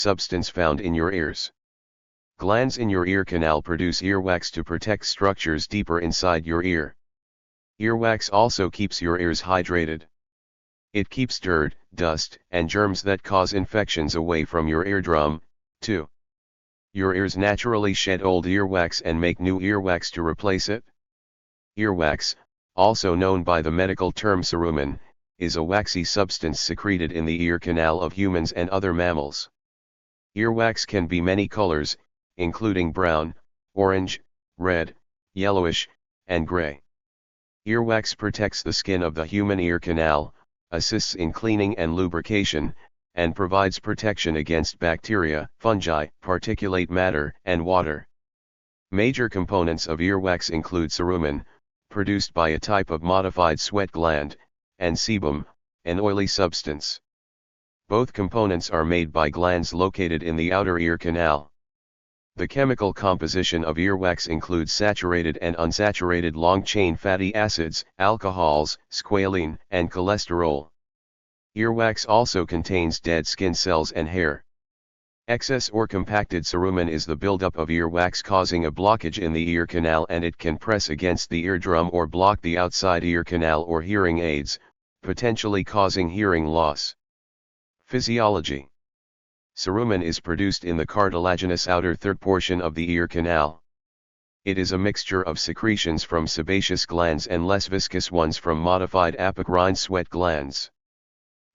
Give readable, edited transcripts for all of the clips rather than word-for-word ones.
substance found in your ears. Glands in your ear canal produce earwax to protect structures deeper inside your ear. Earwax also keeps your ears hydrated. It keeps dirt, dust, and germs that cause infections away from your eardrum, too. Your ears naturally shed old earwax and make new earwax to replace it. Earwax, also known by the medical term cerumen, is a waxy substance secreted in the ear canal of humans and other mammals. Earwax can be many colors, including brown, orange, red, yellowish, and gray. Earwax protects the skin of the human ear canal, assists in cleaning and lubrication, and provides protection against bacteria, fungi, particulate matter, and water. Major components of earwax include cerumen, produced by a type of modified sweat gland, and sebum, an oily substance. Both components are made by glands located in the outer ear canal. The chemical composition of earwax includes saturated and unsaturated long-chain fatty acids, alcohols, squalene, and cholesterol. Earwax also contains dead skin cells and hair. Excess or compacted cerumen is the buildup of earwax causing a blockage in the ear canal, and it can press against the eardrum or block the outside ear canal or hearing aids, potentially causing hearing loss. Physiology. Cerumen is produced in the cartilaginous outer third portion of the ear canal. It is a mixture of secretions from sebaceous glands and less viscous ones from modified apocrine sweat glands.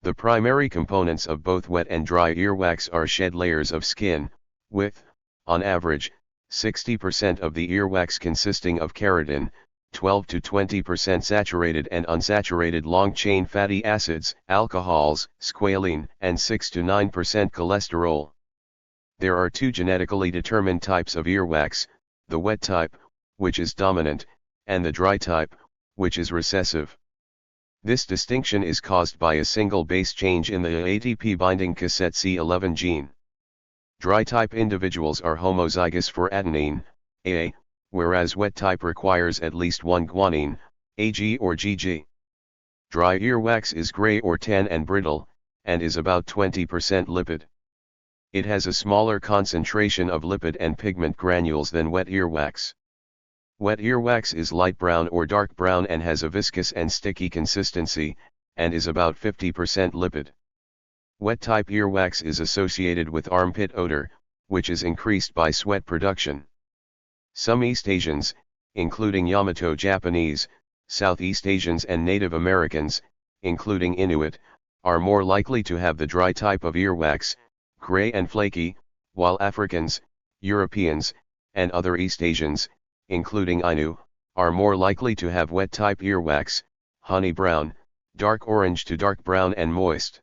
The primary components of both wet and dry earwax are shed layers of skin, with, on average, 60% of the earwax consisting of keratin, 12 to 20% saturated and unsaturated long-chain fatty acids, alcohols, squalene, and 6 to 9% cholesterol. There are two genetically determined types of earwax, the wet type, which is dominant, and the dry type, which is recessive. This distinction is caused by a single base change in the ATP binding cassette C11 gene. Dry-type individuals are homozygous for adenine, AA, whereas wet-type requires at least one guanine, AG or GG. Dry earwax is gray or tan and brittle, and is about 20% lipid. It has a smaller concentration of lipid and pigment granules than wet earwax. Wet earwax is light brown or dark brown and has a viscous and sticky consistency, and is about 50% lipid. Wet-type earwax is associated with armpit odor, which is increased by sweat production. Some East Asians, including Yamato Japanese, Southeast Asians and Native Americans, including Inuit, are more likely to have the dry type of earwax, gray and flaky, while Africans, Europeans, and other East Asians, including Ainu, are more likely to have wet-type earwax, honey brown, dark orange to dark brown and moist.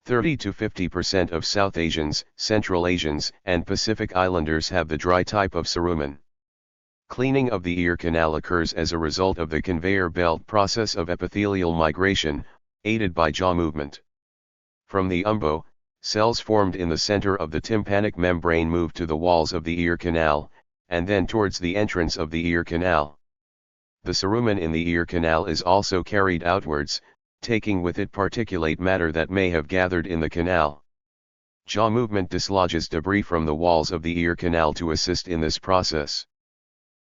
30 to 50% of South Asians, Central Asians, and Pacific Islanders have the dry type of cerumen. Cleaning of the ear canal occurs as a result of the conveyor belt process of epithelial migration, aided by jaw movement. From the umbo, cells formed in the center of the tympanic membrane move to the walls of the ear canal, and then towards the entrance of the ear canal. The cerumen in the ear canal is also carried outwards, taking with it particulate matter that may have gathered in the canal. Jaw movement dislodges debris from the walls of the ear canal to assist in this process.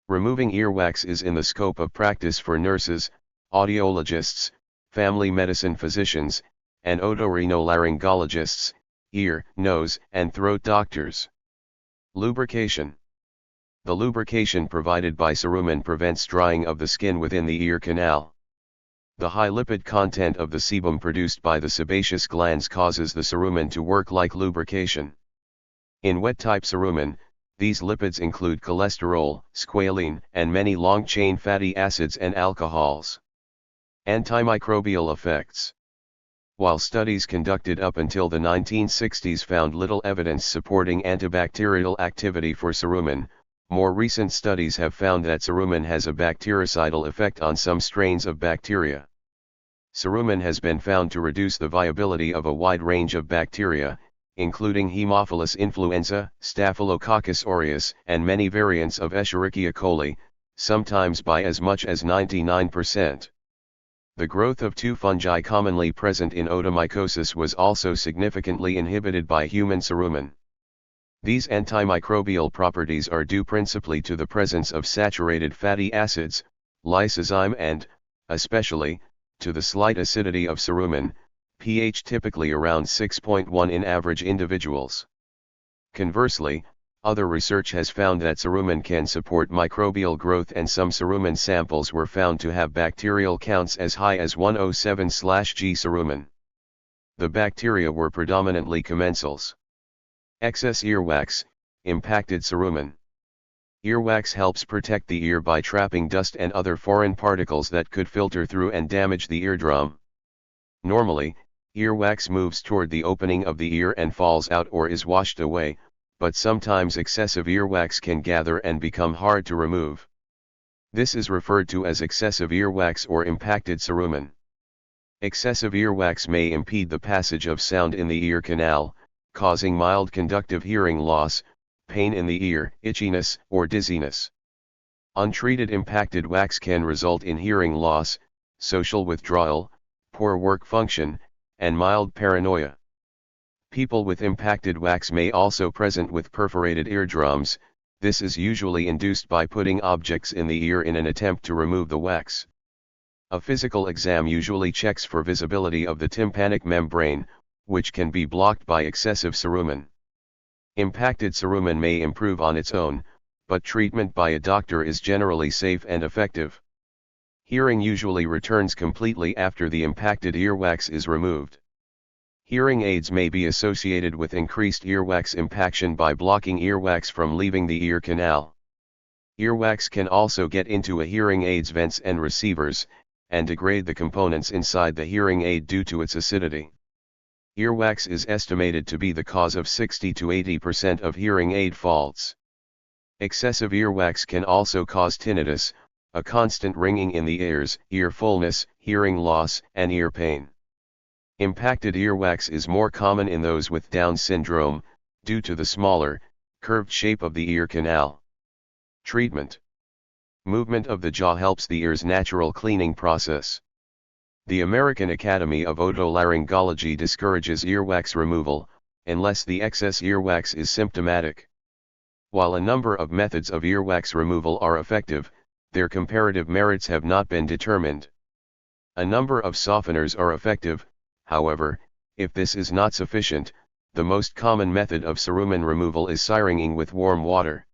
Removing earwax is in the scope of practice for nurses, audiologists, family medicine physicians, and otorhinolaryngologists, ear, nose, and throat doctors. Lubrication. The lubrication provided by cerumen prevents drying of the skin within the ear canal. The high lipid content of the sebum produced by the sebaceous glands causes the cerumen to work like lubrication. In wet-type cerumen, these lipids include cholesterol, squalene, and many long-chain fatty acids and alcohols. Antimicrobial effects. While studies conducted up until the 1960s found little evidence supporting antibacterial activity for cerumen, more recent studies have found that cerumen has a bactericidal effect on some strains of bacteria. Cerumen has been found to reduce the viability of a wide range of bacteria, including Haemophilus influenza, Staphylococcus aureus, and many variants of Escherichia coli, sometimes by as much as 99%. The growth of two fungi commonly present in otomycosis was also significantly inhibited by human cerumen. These antimicrobial properties are due principally to the presence of saturated fatty acids, lysozyme and, especially, to the slight acidity of cerumen, pH typically around 6.1 in average individuals. Conversely, other research has found that cerumen can support microbial growth, and some cerumen samples were found to have bacterial counts as high as 107/G cerumen. The bacteria were predominantly commensals. Excess earwax, impacted cerumen. Earwax helps protect the ear by trapping dust and other foreign particles that could filter through and damage the eardrum. Normally, earwax moves toward the opening of the ear and falls out or is washed away, but sometimes excessive earwax can gather and become hard to remove. This is referred to as excessive earwax or impacted cerumen. Excessive earwax may impede the passage of sound in the ear canal, causing mild conductive hearing loss, pain in the ear, itchiness, or dizziness. Untreated impacted wax can result in hearing loss, social withdrawal, poor work function, and mild paranoia. People with impacted wax may also present with perforated eardrums. This is usually induced by putting objects in the ear in an attempt to remove the wax. A physical exam usually checks for visibility of the tympanic membrane, which can be blocked by excessive cerumen. Impacted cerumen may improve on its own, but treatment by a doctor is generally safe and effective. Hearing usually returns completely after the impacted earwax is removed. Hearing aids may be associated with increased earwax impaction by blocking earwax from leaving the ear canal. Earwax can also get into a hearing aid's vents and receivers, and degrade the components inside the hearing aid due to its acidity. Earwax is estimated to be the cause of 60 to 80% of hearing aid faults. Excessive earwax can also cause tinnitus, a constant ringing in the ears, ear fullness, hearing loss, and ear pain. Impacted earwax is more common in those with Down syndrome, due to the smaller, curved shape of the ear canal. Treatment. Movement of the jaw helps the ear's natural cleaning process. The American Academy of Otolaryngology discourages earwax removal, unless the excess earwax is symptomatic. While a number of methods of earwax removal are effective, their comparative merits have not been determined. A number of softeners are effective. However, if this is not sufficient, the most common method of cerumen removal is syringing with warm water.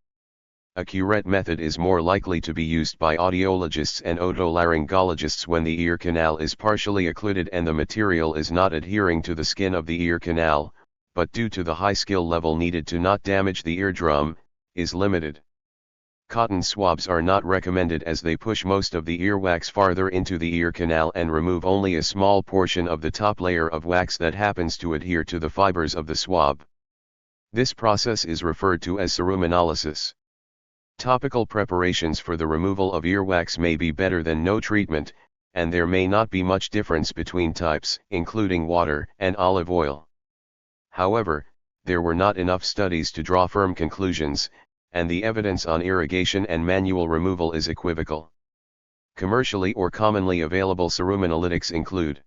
A curette method is more likely to be used by audiologists and otolaryngologists when the ear canal is partially occluded and the material is not adhering to the skin of the ear canal, but due to the high skill level needed to not damage the eardrum, is limited. Cotton swabs are not recommended as they push most of the earwax farther into the ear canal and remove only a small portion of the top layer of wax that happens to adhere to the fibers of the swab. This process is referred to as cerumenolysis. Topical preparations for the removal of earwax may be better than no treatment, and there may not be much difference between types, including water and olive oil. However, there were not enough studies to draw firm conclusions, and the evidence on irrigation and manual removal is equivocal. Commercially or commonly available cerumenolytics include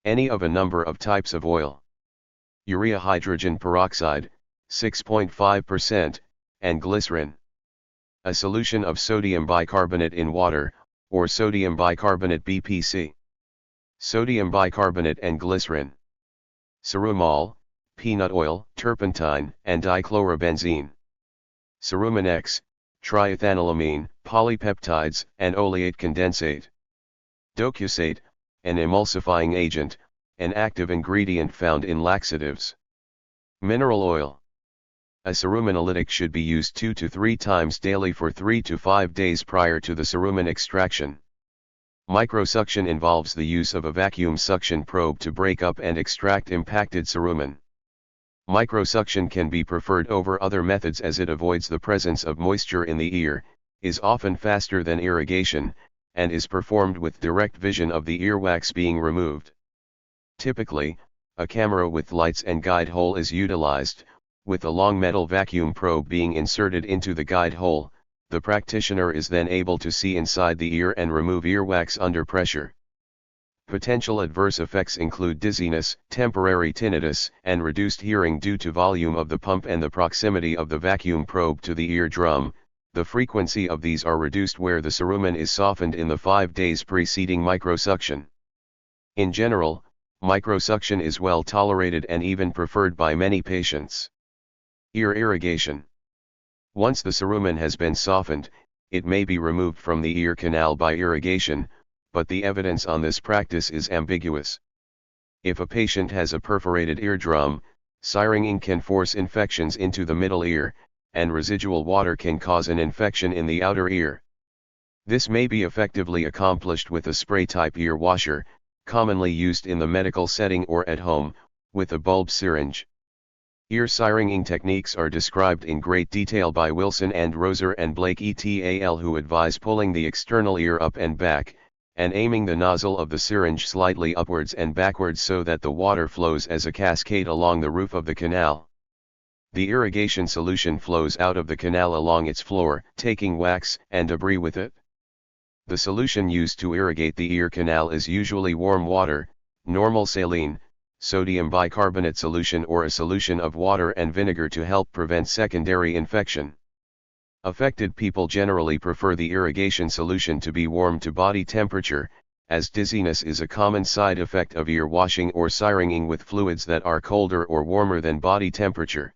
any of a number of types of oil, urea hydrogen peroxide, 6.5%, and glycerin. A solution of sodium bicarbonate in water, or sodium bicarbonate BPC. Sodium bicarbonate and glycerin. Cerumol, peanut oil, turpentine, and dichlorobenzene. Cerumen X, triethanolamine, polypeptides, and oleate condensate. Docusate, an emulsifying agent, an active ingredient found in laxatives. Mineral oil. A cerumenolytic should be used 2 to 3 times daily for 3 to 5 days prior to the cerumen extraction. Microsuction involves the use of a vacuum suction probe to break up and extract impacted cerumen. Microsuction can be preferred over other methods as it avoids the presence of moisture in the ear, is often faster than irrigation, and is performed with direct vision of the earwax being removed. Typically, a camera with lights and guide hole is utilized, with a long metal vacuum probe being inserted into the guide hole. The practitioner is then able to see inside the ear and remove earwax under pressure. Potential adverse effects include dizziness, temporary tinnitus, and reduced hearing due to volume of the pump and the proximity of the vacuum probe to the eardrum. The frequency of these are reduced where the cerumen is softened in the 5 days preceding microsuction. In general, microsuction is well tolerated and even preferred by many patients. Ear irrigation. Once the cerumen has been softened, it may be removed from the ear canal by irrigation, but the evidence on this practice is ambiguous. If a patient has a perforated eardrum, syringing can force infections into the middle ear, and residual water can cause an infection in the outer ear. This may be effectively accomplished with a spray-type ear washer, commonly used in the medical setting or at home, with a bulb syringe. Ear syringing techniques are described in great detail by Wilson and Roser and Blake et al., who advise pulling the external ear up and back, and aiming the nozzle of the syringe slightly upwards and backwards so that the water flows as a cascade along the roof of the canal. The irrigation solution flows out of the canal along its floor, taking wax and debris with it. The solution used to irrigate the ear canal is usually warm water, normal saline, sodium bicarbonate solution, or a solution of water and vinegar to help prevent secondary infection. Affected people generally prefer the irrigation solution to be warm to body temperature, as dizziness is a common side effect of ear washing or syringing with fluids that are colder or warmer than body temperature.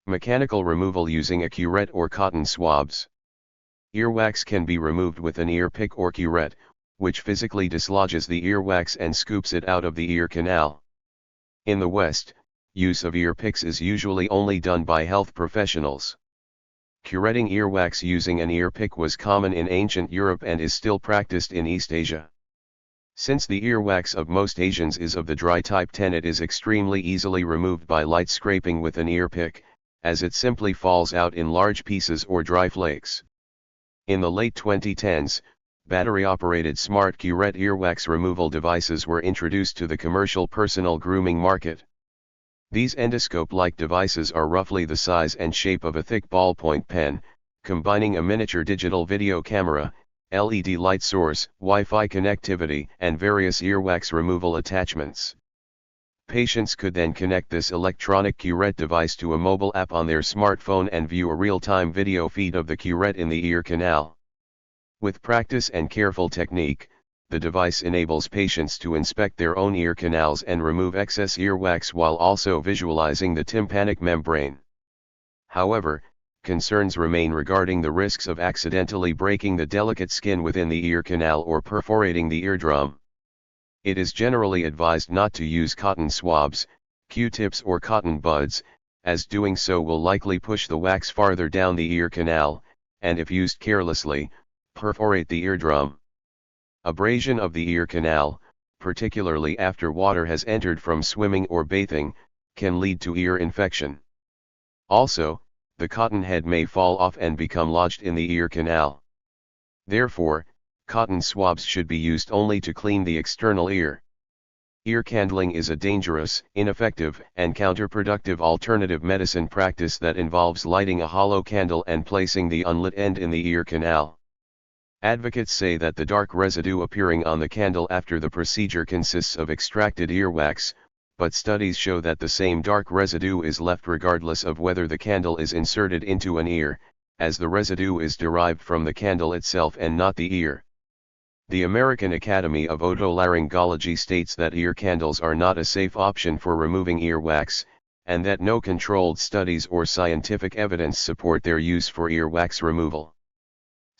Mechanical removal using a curette or cotton swabs. Earwax can be removed with an ear pick or curette, which physically dislodges the earwax and scoops it out of the ear canal. In the West, use of ear picks is usually only done by health professionals. Curetting earwax using an ear pick was common in ancient Europe and is still practiced in East Asia. Since the earwax of most Asians is of the dry type 10, it is extremely easily removed by light scraping with an ear pick, as it simply falls out in large pieces or dry flakes. In the late 2010s, battery-operated smart curette earwax removal devices were introduced to the commercial personal grooming market. These endoscope-like devices are roughly the size and shape of a thick ballpoint pen, combining a miniature digital video camera, LED light source, Wi-Fi connectivity, and various earwax removal attachments. Patients could then connect this electronic curette device to a mobile app on their smartphone and view a real-time video feed of the curette in the ear canal. With practice and careful technique, the device enables patients to inspect their own ear canals and remove excess earwax while also visualizing the tympanic membrane. However, concerns remain regarding the risks of accidentally breaking the delicate skin within the ear canal or perforating the eardrum. It is generally advised not to use cotton swabs, Q-tips or cotton buds, as doing so will likely push the wax farther down the ear canal, and if used carelessly, perforate the eardrum. Abrasion of the ear canal, particularly after water has entered from swimming or bathing, can lead to ear infection. Also, the cotton head may fall off and become lodged in the ear canal. Therefore, cotton swabs should be used only to clean the external ear. Ear candling is a dangerous, ineffective, and counterproductive alternative medicine practice that involves lighting a hollow candle and placing the unlit end in the ear canal. Advocates say that the dark residue appearing on the candle after the procedure consists of extracted earwax, but studies show that the same dark residue is left regardless of whether the candle is inserted into an ear, as the residue is derived from the candle itself and not the ear. The American Academy of Otolaryngology states that ear candles are not a safe option for removing earwax, and that no controlled studies or scientific evidence support their use for earwax removal.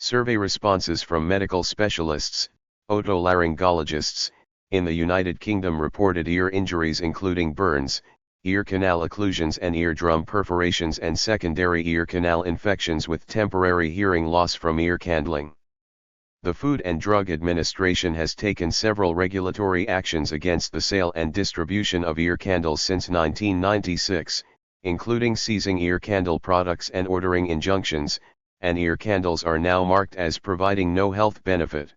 Survey responses from medical specialists, otolaryngologists, in the United Kingdom reported ear injuries including burns, ear canal occlusions and eardrum perforations and secondary ear canal infections with temporary hearing loss from ear candling. The Food and Drug Administration has taken several regulatory actions against the sale and distribution of ear candles since 1996, including seizing ear candle products and ordering injunctions, and ear candles are now marked as providing no health benefit.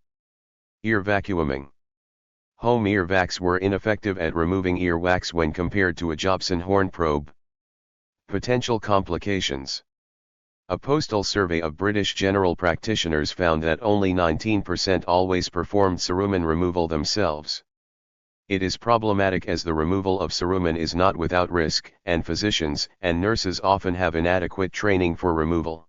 Ear vacuuming. Home ear vacs were ineffective at removing earwax when compared to a Jobson horn probe. Potential complications. A postal survey of British general practitioners found that only 19% always performed cerumen removal themselves. It is problematic as the removal of cerumen is not without risk, and physicians and nurses often have inadequate training for removal.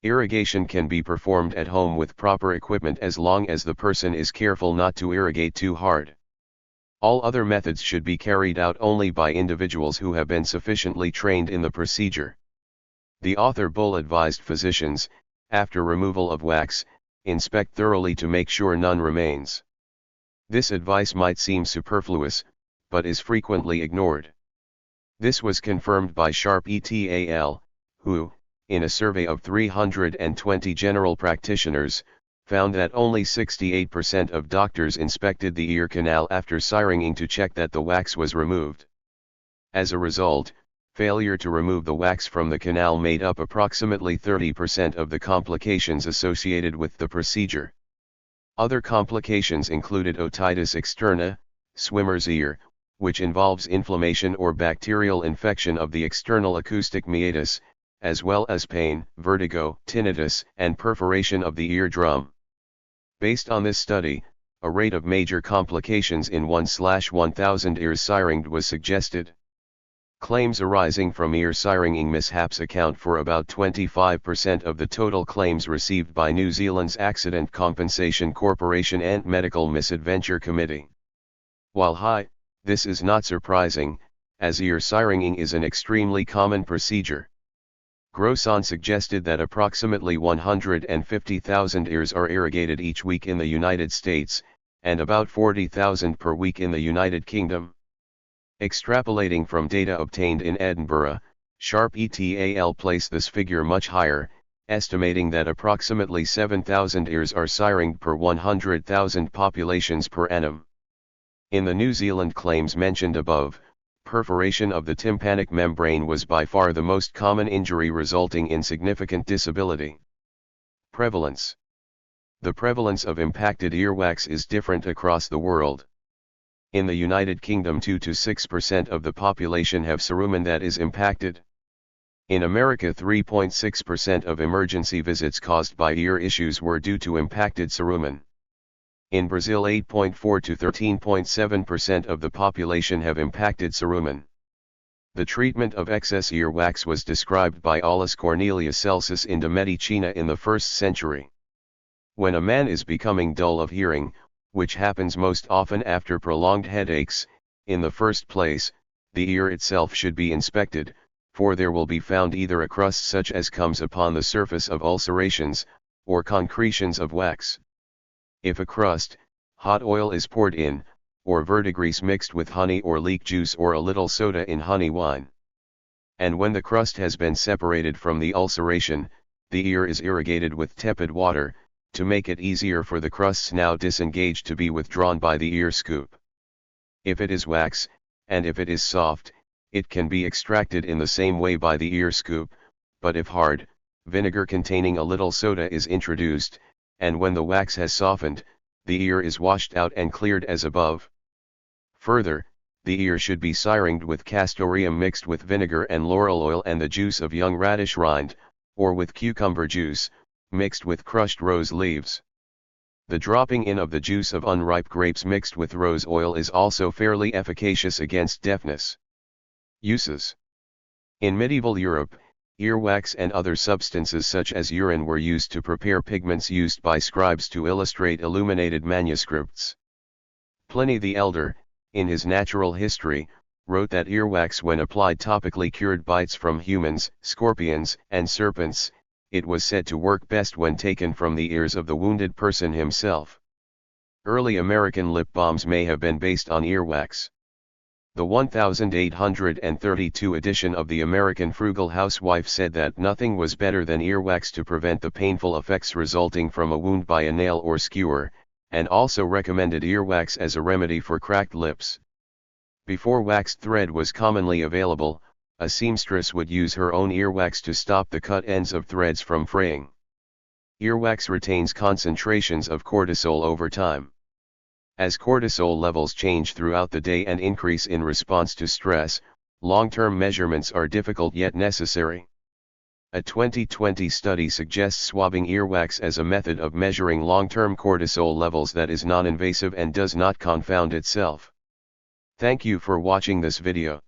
Irrigation can be performed at home with proper equipment as long as the person is careful not to irrigate too hard. All other methods should be carried out only by individuals who have been sufficiently trained in the procedure. The author Bull advised physicians, after removal of wax, inspect thoroughly to make sure none remains. This advice might seem superfluous, but is frequently ignored. This was confirmed by Sharp et al., who, in a survey of 320 general practitioners, found that only 68% of doctors inspected the ear canal after siringing to check that the wax was removed. As a result, failure to remove the wax from the canal made up approximately 30% of the complications associated with the procedure. Other complications included otitis externa, swimmer's ear, which involves inflammation or bacterial infection of the external acoustic meatus, as well as pain, vertigo, tinnitus, and perforation of the eardrum. Based on this study, a rate of major complications in 1/1000 ears siringed was suggested. Claims arising from ear siringing mishaps account for about 25% of the total claims received by New Zealand's Accident Compensation Corporation and Medical Misadventure Committee. While high, this is not surprising, as ear siringing is an extremely common procedure. Grosson suggested that approximately 150,000 ears are irrigated each week in the United States, and about 40,000 per week in the United Kingdom. Extrapolating from data obtained in Edinburgh, Sharp et al. Place this figure much higher, estimating that approximately 7,000 ears are siringed per 100,000 populations per annum. In the New Zealand claims mentioned above, perforation of the tympanic membrane was by far the most common injury resulting in significant disability. Prevalence. The prevalence of impacted earwax is different across the world. In the United Kingdom 2 to 6% of the population have cerumen that is impacted. In America 3.6% of emergency visits caused by ear issues were due to impacted cerumen. In Brazil 8.4 to 13.7% of the population have impacted cerumen. The treatment of excess earwax was described by Aulus Cornelius Celsus in De Medicina in the 1st century. When a man is becoming dull of hearing, which happens most often after prolonged headaches, in the first place, the ear itself should be inspected, for there will be found either a crust such as comes upon the surface of ulcerations, or concretions of wax. If a crust, hot oil is poured in, or verdigris mixed with honey or leek juice or a little soda in honey wine. And when the crust has been separated from the ulceration, the ear is irrigated with tepid water, to make it easier for the crusts now disengaged to be withdrawn by the ear scoop. If it is wax, and if it is soft, it can be extracted in the same way by the ear scoop, but if hard, vinegar containing a little soda is introduced, and when the wax has softened, the ear is washed out and cleared as above. Further, the ear should be siringed with castoreum mixed with vinegar and laurel oil and the juice of young radish rind, or with cucumber juice, mixed with crushed rose leaves. The dropping in of the juice of unripe grapes mixed with rose oil is also fairly efficacious against deafness. Uses. In medieval Europe, earwax and other substances such as urine were used to prepare pigments used by scribes to illustrate illuminated manuscripts. Pliny the Elder, in his Natural History, wrote that earwax when applied topically cured bites from humans, scorpions, and serpents. It was said to work best when taken from the ears of the wounded person himself. Early American lip balms may have been based on earwax. The 1832 edition of the American Frugal Housewife said that nothing was better than earwax to prevent the painful effects resulting from a wound by a nail or skewer, and also recommended earwax as a remedy for cracked lips. Before waxed thread was commonly available, a seamstress would use her own earwax to stop the cut ends of threads from fraying. Earwax retains concentrations of cortisol over time. As cortisol levels change throughout the day and increase in response to stress, long-term measurements are difficult yet necessary. A 2020 study suggests swabbing earwax as a method of measuring long-term cortisol levels that is non-invasive and does not confound itself. Thank you for watching this video.